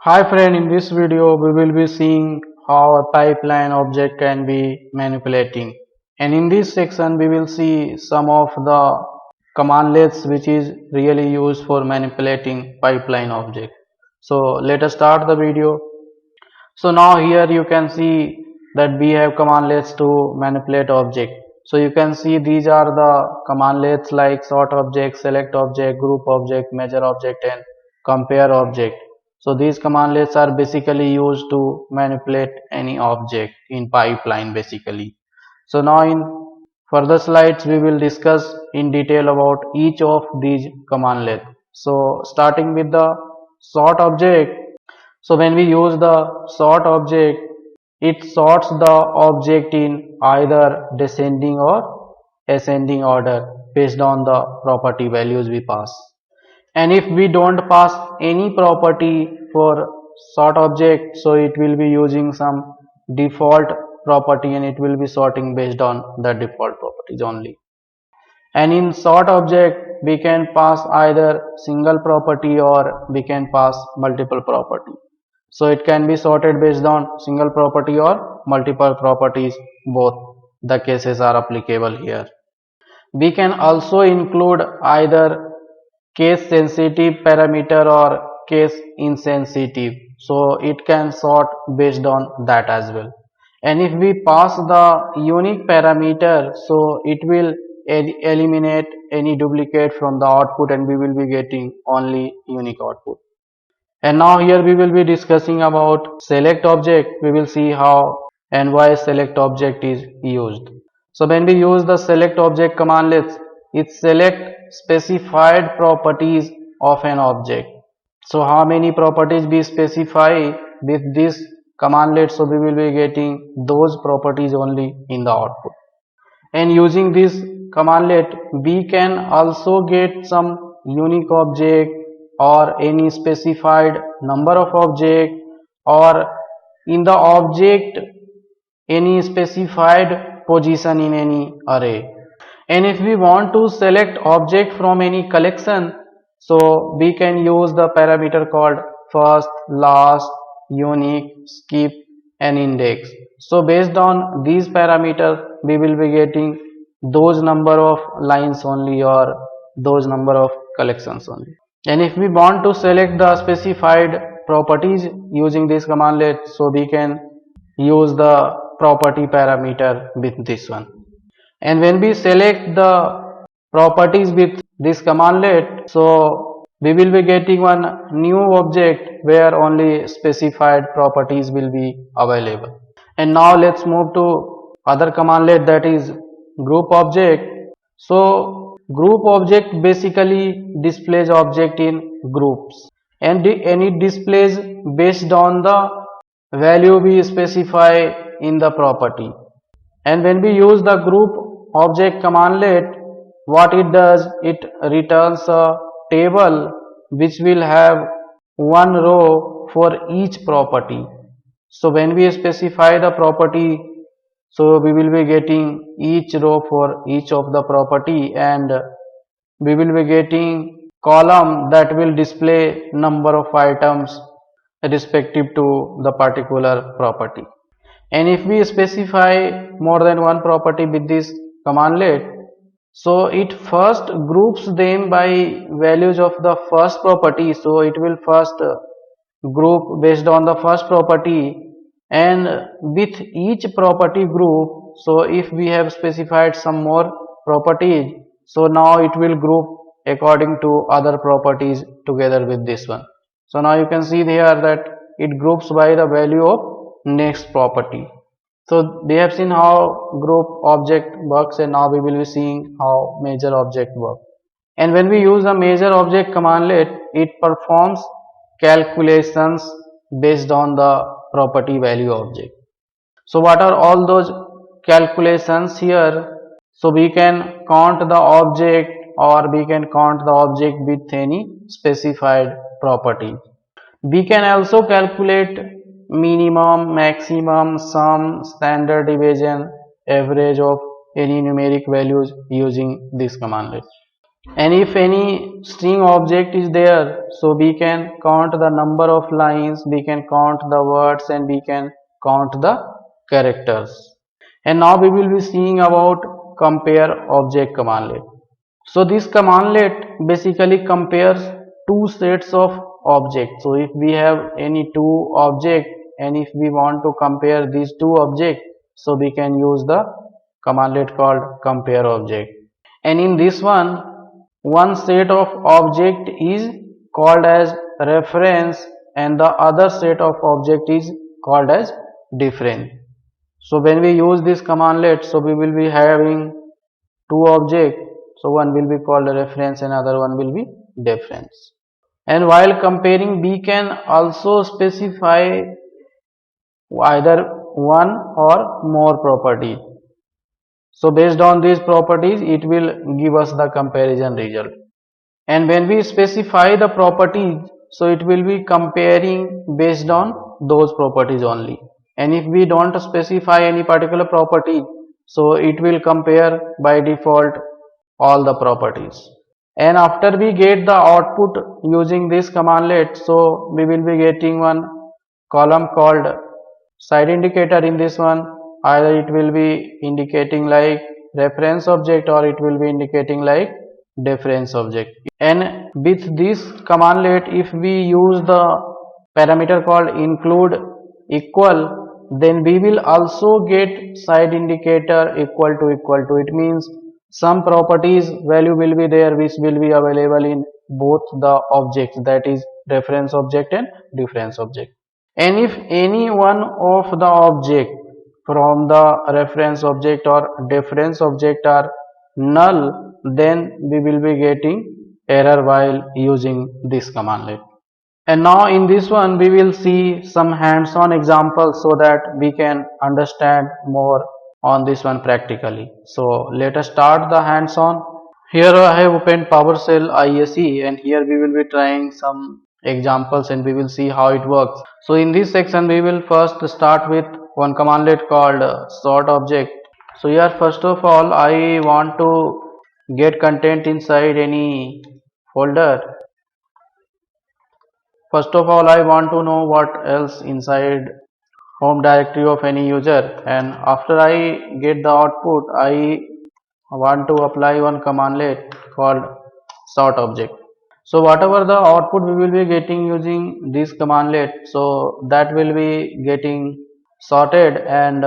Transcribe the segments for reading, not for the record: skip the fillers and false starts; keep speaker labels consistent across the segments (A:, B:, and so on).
A: Hi friend, in this video we will be seeing how a pipeline object can be manipulating, and in this section we will see some of the commandlets which is really used for manipulating pipeline object. So let us start the video. So now here you can see that we have commandlets to manipulate object. So you can see these are the commandlets like sort object, select object, group object, measure object and compare object. So these commandlets are basically used to manipulate any object in pipeline basically. So now in further slides we will discuss in detail about each of these commandlets. So starting with the sort object. So when we use the sort object, it sorts the object in either descending or ascending order based on the property values we pass. And if we don't pass any property for sort object, so it will be using some default property and it will be sorting based on the default properties only. And in sort object, we can pass either single property or we can pass multiple property. So it can be sorted based on single property or multiple properties. Both the cases are applicable here. We can also include either case sensitive parameter or case insensitive. So it can sort based on that as well. And if we pass the unique parameter, so it will eliminate any duplicate from the output and we will be getting only unique output. And now here we will be discussing about select object. We will see how and why select object is used. So when we use the select object commandlets, it select specified properties of an object. So how many properties we specify with this commandlet, so we will be getting those properties only in the output. And using this commandlet we can also get some unique object or any specified number of object, or in the object any specified position in any array. And if we want to select object from any collection, so we can use the parameter called first, last, unique, skip and index. So based on these parameters we will be getting those number of lines only or those number of collections only. And if we want to select the specified properties using this commandlet, so we can use the property parameter with this one. And when we select the properties with this commandlet, so we will be getting one new object where only specified properties will be available. And now let's move to other commandlet, that is group object. So group object basically displays object in groups, and it displays based on the value we specify in the property. And when we use the group object commandlet, what it does, it returns a table which will have one row for each property. So when we specify the property, so we will be getting each row for each of the property, and we will be getting column that will display number of items respective to the particular property. And if we specify more than one property with this commandlet, so it first groups them by values of the first property. So it will first group based on the first property, and with each property group, so if we have specified some more properties, so now it will group according to other properties together with this one. So now you can see here that it groups by the value of next property. So we have seen how group object works, and now we will be seeing how measure object works. And when we use a measure object commandlet, it performs calculations based on the property value object. So what are all those calculations here? So we can count the object, or we can count the object with any specified property. We can also calculate minimum, maximum, sum, standard deviation, average of any numeric values using this commandlet. And if any string object is there, so we can count the number of lines, we can count the words, and we can count the characters. And now we will be seeing about compare object commandlet. So this commandlet basically compares two sets of objects. So if we have any two object and if we want to compare these two objects, so we can use the commandlet called compare object. And in this one set of object is called as reference and the other set of object is called as difference. So when we use this commandlet, so we will be having two objects. So one will be called a reference and other one will be difference. And while comparing, we can also specify either one or more properties. So based on these properties, it will give us the comparison result. And when we specify the properties, so it will be comparing based on those properties only. And if we don't specify any particular property, so it will compare by default all the properties. And after we get the output using this commandlet, so we will be getting one column called side indicator. In this one, either it will be indicating like reference object or it will be indicating like difference object. And with this commandlet, if we use the parameter called include equal, then we will also get side indicator equal to. It means some properties value will be there which will be available in both the objects, that is reference object and difference object. And if any one of the object from the reference object or difference object are null, then we will be getting error while using this commandlet. And now in this one we will see some hands-on examples so that we can understand more on this one practically. So let us start the hands-on. Here I have opened PowerShell ISE and here we will be trying some examples and we will see how it works. So in this section we will first start with one commandlet called sort object. So here first of all I want to get content inside any folder. First of all I want to know what else inside home directory of any user, and after I get the output I want to apply one commandlet called sort object. So whatever the output we will be getting using this commandlet, so that will be getting sorted, and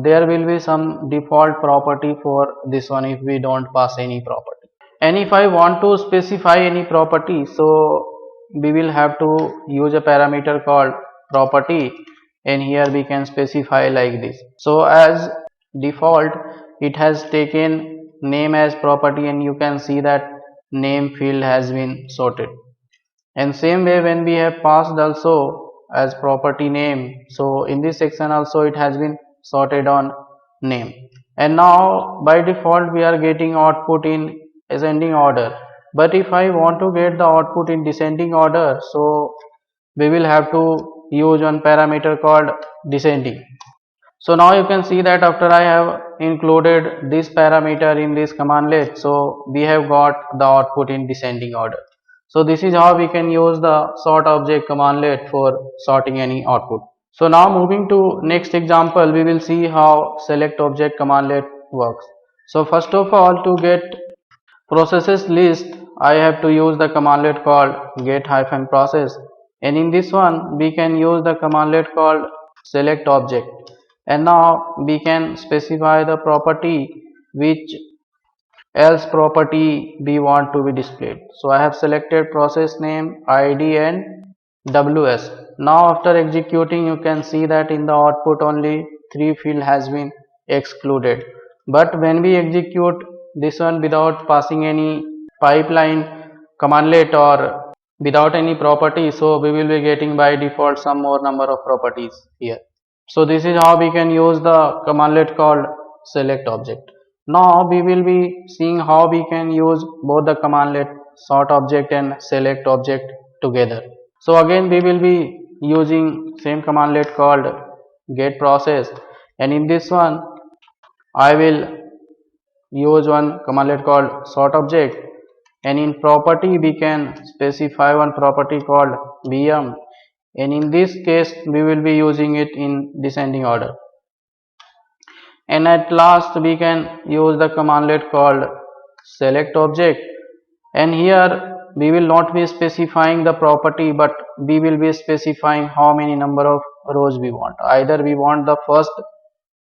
A: there will be some default property for this one if we don't pass any property. And if I want to specify any property, so we will have to use a parameter called property, and here we can specify like this. So as default it has taken name as property and you can see that name field has been sorted. And same way when we have passed also as property name, so in this section also it has been sorted on name. And now by default we are getting output in ascending order, but if I want to get the output in descending order, so we will have to use one parameter called descending. So now you can see that after I have included this parameter in this commandlet, so we have got the output in descending order. So this is how we can use the sort object commandlet for sorting any output. So now moving to next example, we will see how select object commandlet works. So first of all, to get processes list, I have to use the commandlet called get-process, and in this one we can use the commandlet called select object. And now we can specify the property which else property we want to be displayed. So I have selected process name, ID and WS. Now after executing you can see that in the output only 3 field has been excluded. But when we execute this one without passing any pipeline commandlet or without any property, so we will be getting by default some more number of properties here. So this is how we can use the commandlet called select object. Now we will be seeing how we can use both the commandlet sort object and select object together. So again we will be using same commandlet called get process, and in this one I will use one commandlet called sort object, and in property we can specify one property called bm, and in this case we will be using it in descending order. And at last we can use the commandlet called select object, and here we will not be specifying the property, but we will be specifying how many number of rows we want. Either we want the first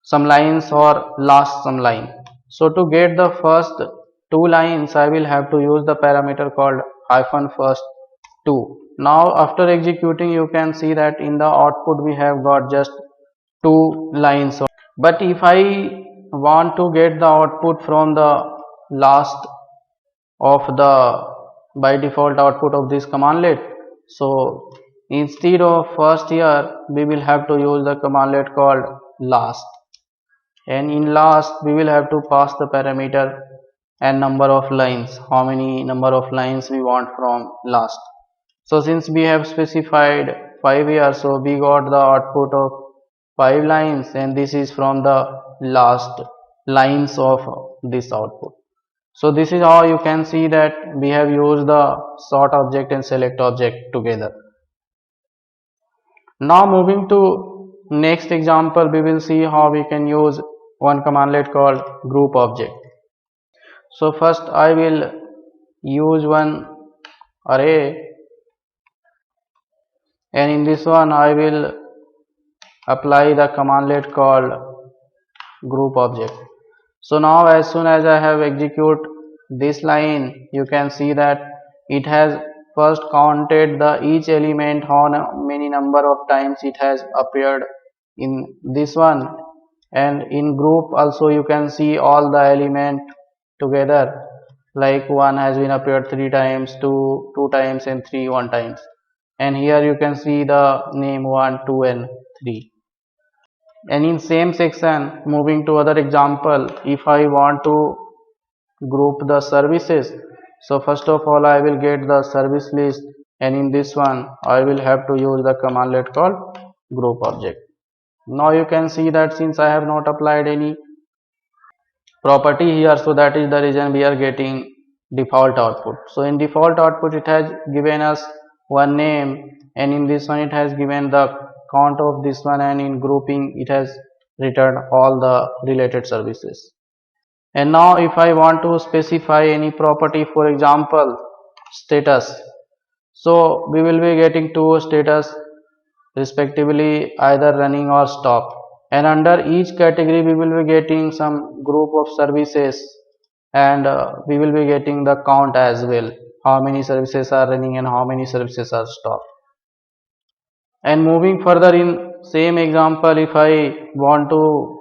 A: some lines or last some line. So to get the first two lines I will have to use the parameter called hyphen first two. Now after executing you can see that in the output we have got just two lines. But if I want to get the output from the last of the by default output of this commandlet, so instead of first here we will have to use the commandlet called last, and in last we will have to pass the parameter and number of lines, how many number of lines we want from last. So since we have specified 5 here, so we got the output of 5 lines, and this is from the last lines of this output. So this is how you can see that we have used the sort object and select object together. Now moving to next example, we will see how we can use one commandlet called group object. So first I will use one array, and in this one I will apply the commandlet called group object. So now as soon as I have execute this line, you can see that it has first counted the each element how many number of times it has appeared in this one, and in group also you can see all the element together, like 1 has been appeared 3 times, 2 times, and 3 1 times, and here you can see the name 1 2 and 3. And in same section, moving to other example, if I want to group the services, so first of all I will get the service list, and in this one I will have to use the commandlet called group object. Now you can see that since I have not applied any property here, so that is the reason we are getting default output. So in default output it has given us one name, and in this one it has given the count of this one, and in grouping it has returned all the related services. And now if I want to specify any property, for example status, so we will be getting two status respectively, either running or stop, and under each category we will be getting some group of services, and we will be getting the count as well, how many services are running and how many services are stopped. And moving further in same example, if I want to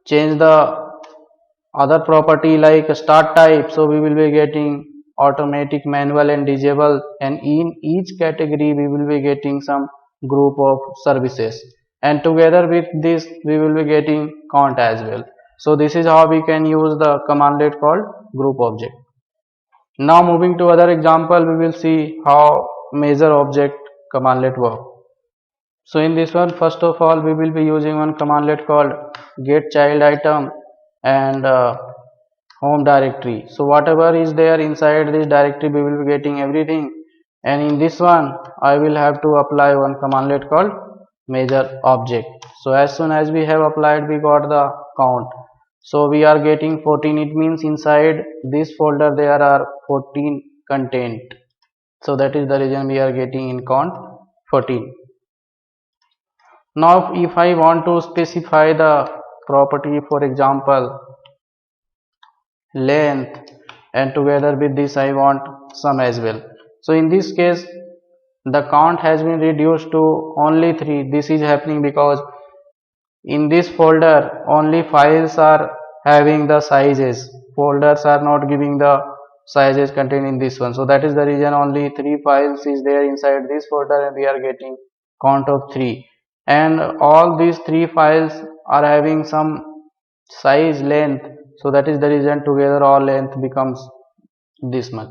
A: change the other property like start type, so we will be getting automatic, manual, and disable, and in each category we will be getting some group of services, and together with this we will be getting count as well. So this is how we can use the commandlet called group object. Now moving to other example, we will see how measure object commandlet work. So in this one, first of all we will be using one commandlet called get child item and home directory. So whatever is there inside this directory we will be getting everything, and in this one I will have to apply one commandlet called measure object. So as soon as we have applied, we got the count, so we are getting 14. It means inside this folder there are 14 content, so that is the reason we are getting in count 14. Now if I want to specify the property, for example length, and together with this I want sum as well, so in this case the count has been reduced to only 3. This is happening because in this folder only files are having the sizes, folders are not giving the sizes contained in this one, so that is the reason only 3 files is there inside this folder, and we are getting count of 3, and all these 3 files are having some size length, so that is the reason together all length becomes this much.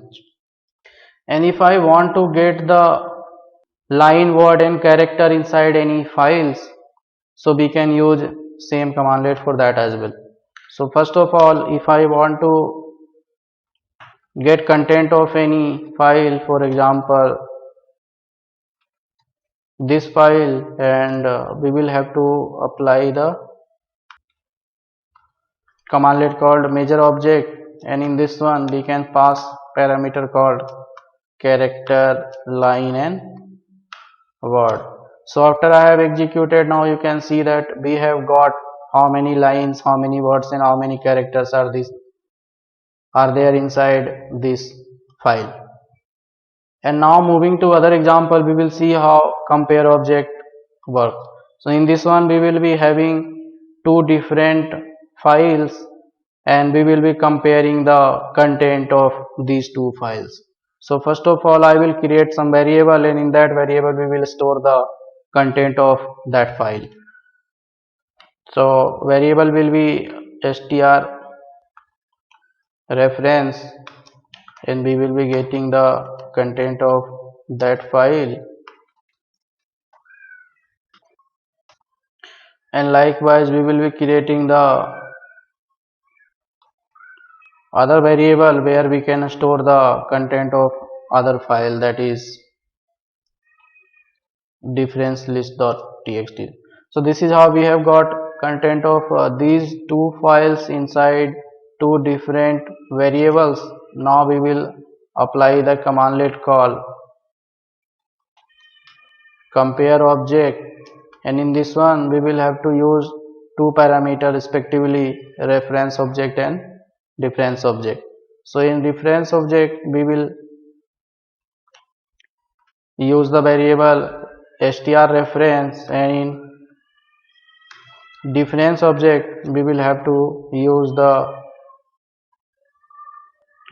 A: And if I want to get the line, word, and character inside any files, so we can use same commandlet for that as well. So first of all, if I want to get content of any file, for example this file, and we will have to apply the commandlet called measure object, and in this one we can pass parameter called character, line and word. So after I have executed, now you can see that we have got how many lines, how many words and how many characters are there inside this file. And now moving to other example, we will see how compare object works. So in this one we will be having two different files and we will be comparing the content of these two files. So first of all I will create some variable, and in that variable we will store the content of that file. So variable will be str reference, and we will be getting the content of that file, and likewise we will be creating the other variable where we can store the content of other file, that is difference list.txt. So this is how we have got content of these two files inside two different variables. Now we will apply the commandlet call compare object, and in this one we will have to use two parameters respectively, reference object and difference object. So in reference object we will use the variable str reference, and in difference object we will have to use the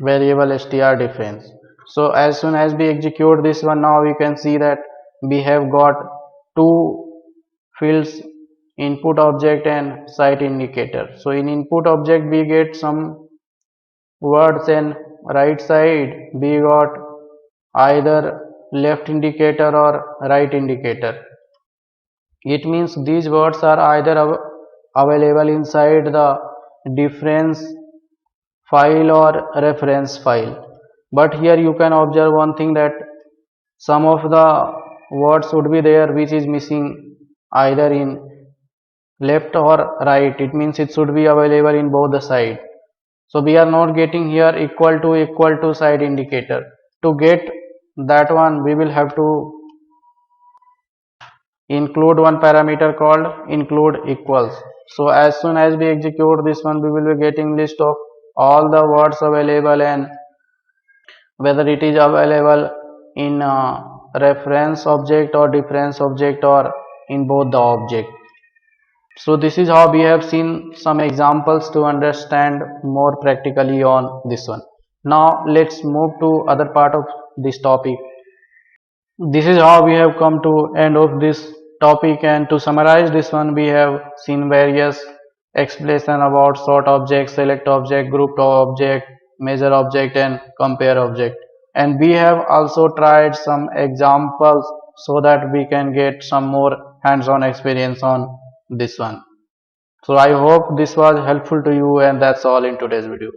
A: variable str difference. So as soon as we execute this one, now we can see that we have got two fields, input object and site indicator. So in input object we get some words, and right side we got either left indicator or right indicator. It means these words are either available inside the difference file or reference file. But here you can observe one thing, that some of the words would be there which is missing either in left or right. It means it should be available in both the side. So we are not getting here equal to side indicator. To get that one we will have to include one parameter called include equals. So as soon as we execute this one, we will be getting list of all the words available, and whether it is available in reference object or difference object or in both the object. So this is how we have seen some examples to understand more practically on this one. Now let's move to other part of this topic. This is how we have come to end of this topic, and to summarize this one, we have seen various explanation about sort object, select object, group object, measure object and compare object, and we have also tried some examples so that we can get some more hands-on experience on this one. So I hope this was helpful to you, and that's all in today's video.